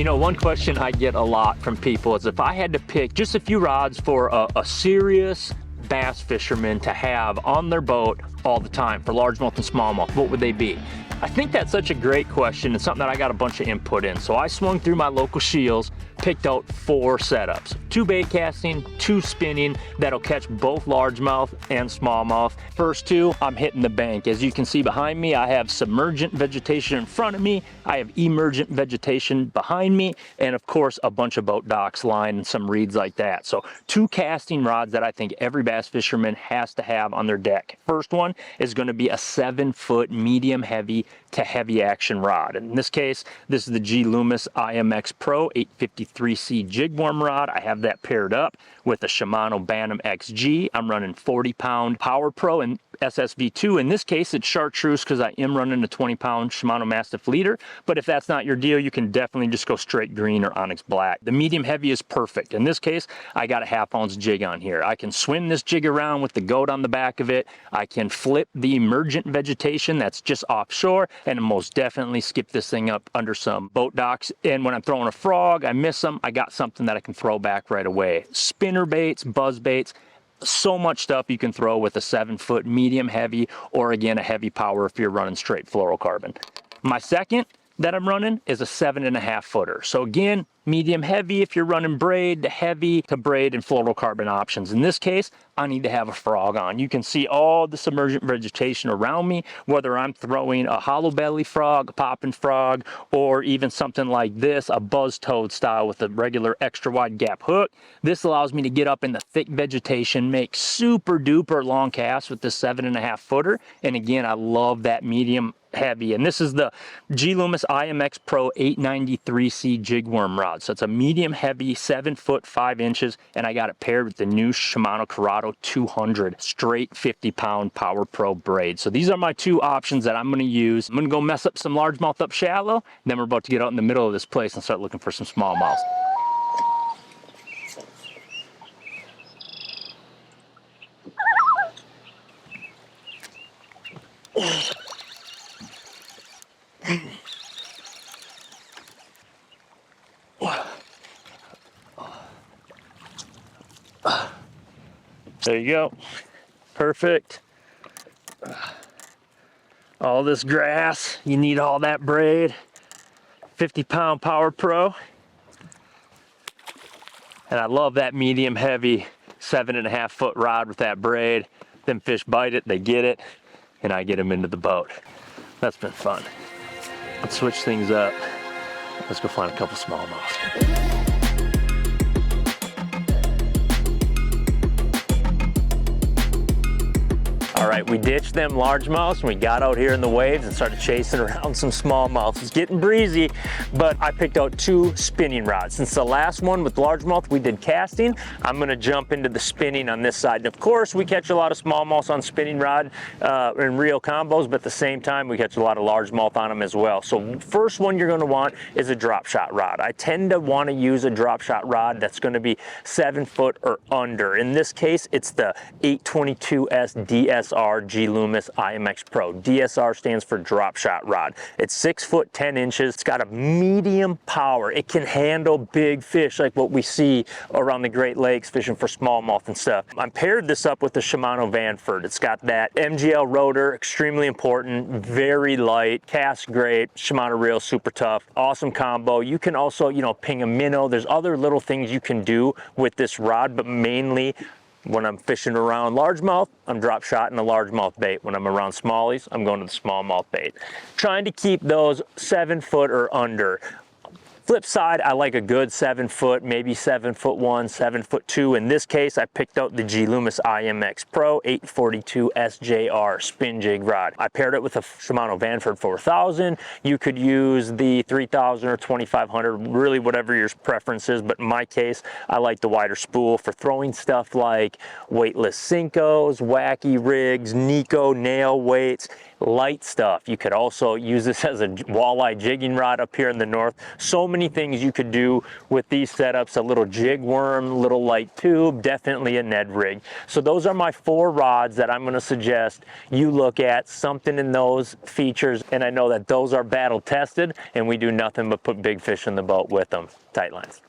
You know, one question I get a lot from people is if I had to pick just a few rods for a serious bass fisherman to have on their boat all the time for largemouth and smallmouth, what would they be? I think that's such a great question and something that I got a bunch of input in. So I swung through my local SCHEELS, picked out 4 setups, 2 bait casting, 2 spinning that'll catch both largemouth and smallmouth. First 2, I'm hitting the bank. As you can see behind me, I have submergent vegetation in front of me, I have emergent vegetation behind me, and of course a bunch of boat docks line and some reeds like that. So 2 casting rods that I think every bass fisherman has to have on their deck. First one is going to be a 7-foot medium heavy to heavy action rod. In this case, this is the G Loomis IMX Pro 853C jig worm rod. I have that paired up with a Shimano Bantam XG. I'm running 40-pound Power Pro and SSV2. In this case, it's chartreuse because I am running a 20-pound Shimano Mastiff leader. But if that's not your deal, you can definitely just go straight green or onyx black. The medium heavy is perfect. In this case, I got a 1/2 ounce jig on here. I can swim this jig around with the goat on the back of it. I can flip the emergent vegetation that's just offshore, and most definitely skip this thing up under some boat docks. And when I'm throwing a frog, I miss them, I got something that I can throw back right away. Spinner baits, buzz baits, so much stuff you can throw with a 7-foot medium heavy, or again a heavy power if you're running straight fluorocarbon. My second that I'm running is a 7.5 footer. So again, medium heavy if you're running braid, to heavy to braid and fluorocarbon options. In this case, I need to have a frog on. You can see all the submergent vegetation around me, whether I'm throwing a hollow belly frog, a popping frog, or even something like this, a buzz toad style with a regular extra wide gap hook. This allows me to get up in the thick vegetation, make super duper long casts with this 7.5 footer. And again, I love that medium heavy. And this is the G Loomis IMX Pro 893C jig worm rod. So it's a medium heavy, 7 foot 5 inches, and I got it paired with the new Shimano Corrado 200 straight 50-pound Power Pro braid. So these are my 2 options that I'm going to use. I'm going to go mess up some largemouth up shallow, and then we're about to get out in the middle of this place and start looking for some smallmouth. There you go. Perfect. All this grass, you need all that braid. 50-pound Power Pro. And I love that medium heavy 7.5 foot rod with that braid. Them fish bite it, they get it, and I get them into the boat. That's been fun. Let's switch things up. Let's go find a couple smallmouth. All right, we ditched them largemouths and we got out here in the waves and started chasing around some smallmouths. It's getting breezy, but I picked out 2 spinning rods. Since the last one with largemouth we did casting, I'm gonna jump into the spinning on this side. And of course, we catch a lot of smallmouths on spinning rod in reel combos, but at the same time, we catch a lot of largemouth on them as well. So first one you're gonna want is a drop shot rod. I tend to wanna use a drop shot rod that's gonna be 7 foot or under. In this case, it's the 822S DSR G Loomis IMX Pro. DSR stands for drop shot rod. It's 6 foot 10 inches. It's got a medium power. It can handle big fish like what we see around the Great Lakes fishing for smallmouth and stuff. I paired this up with the Shimano Vanford. It's got that MGL rotor, extremely important, very light, casts great, Shimano reel, super tough, awesome combo. You can also, you know, ping a minnow. There's other little things you can do with this rod, but mainly when I'm fishing around largemouth, I'm drop shotting a largemouth bait. When I'm around smallies, I'm going to the smallmouth bait. Trying to keep those 7 foot or under. Flip side, I like a good 7 foot, maybe 7 foot 1, 7 foot 2. In this case, I picked out the G Loomis IMX Pro 842 SJR spin jig rod. I paired it with a Shimano Vanford 4000. You could use the 3000 or 2500, really whatever your preference is. But in my case, I like the wider spool for throwing stuff like weightless Senkos, wacky rigs, Nico nail weights. light stuff. You could also use this as a walleye jigging rod up here in the north. So many things you could do with these setups. A little jig worm, little light tube, definitely a Ned rig. So those are my 4 rods that I'm going to suggest you look at, something in those features. And I know that those are battle tested, and we do nothing but put big fish in the boat with them. Tight lines.